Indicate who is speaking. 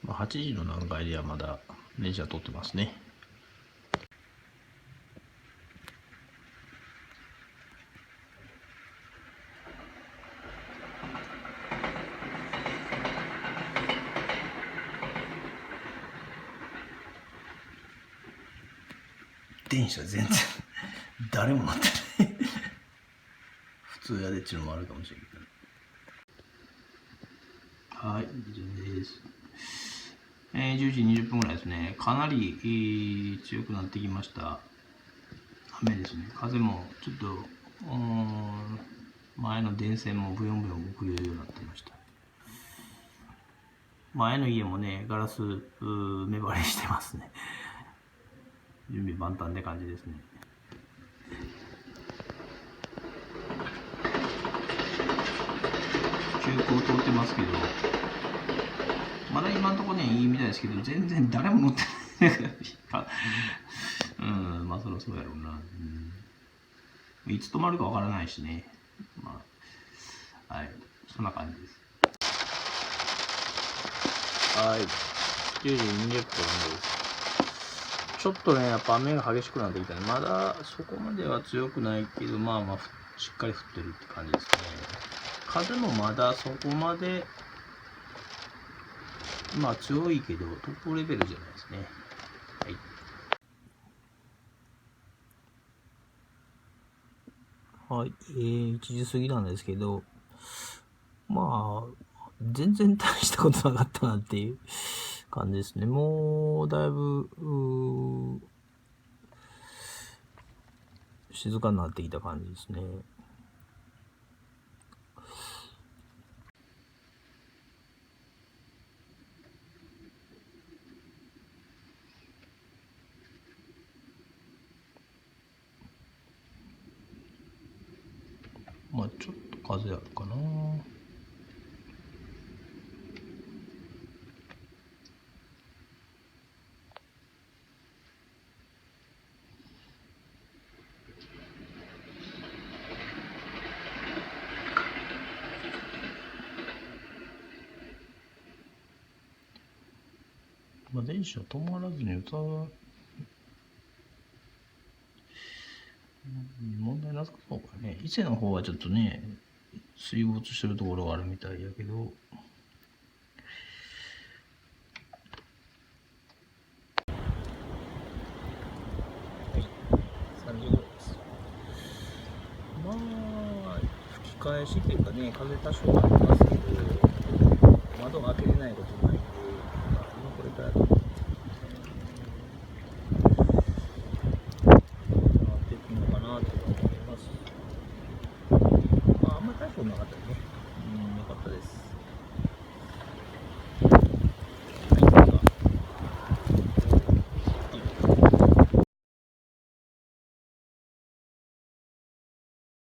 Speaker 1: 8時の段階ではまだ電車通ってますね。電車全然誰も乗ってない普通やでっちゅうのもあるかもしれんけど。はい、以上です。10時20分ぐらいですね。かなり強くなってきました。雨ですね。風もちょっと前の電線もブヨンブヨン動くようになってました。前の家もね、ガラス目張りしてますね。準備万端って感じですね。急行通ってますけど、まだ今のところね、いいみたいですけど、全然誰も乗ってないまあそろそろやろうな。いつ止まるかわからないしね。まあ、はい、そんな感じです。はい、10時20分です。ちょっとね、やっぱ雨が激しくなってきたね。まだそこまでは強くないけど、まあまあ、しっかり降ってるって感じですね。風もまだそこまで、まあ強いけど、トップレベルじゃないですね。はい。はい、1時過ぎなんですけど、まあ、全然大したことなかったなっていう感じですね。もう、だいぶ、静かになってきた感じですね。まあ、ちょっと風あるかな。まあ、電車止まらずに問題なさそうかね。伊勢の方はちょっとね、水没してるところがあるみたいやけど、はい、3時ぐらいです。まあ、吹き返しっていうかね、風多少ありますけど、窓が開けれないことないんで、まあ、今これからなっていくのかなと思います。まあ、あんまり大したことなかったですね。よかったです。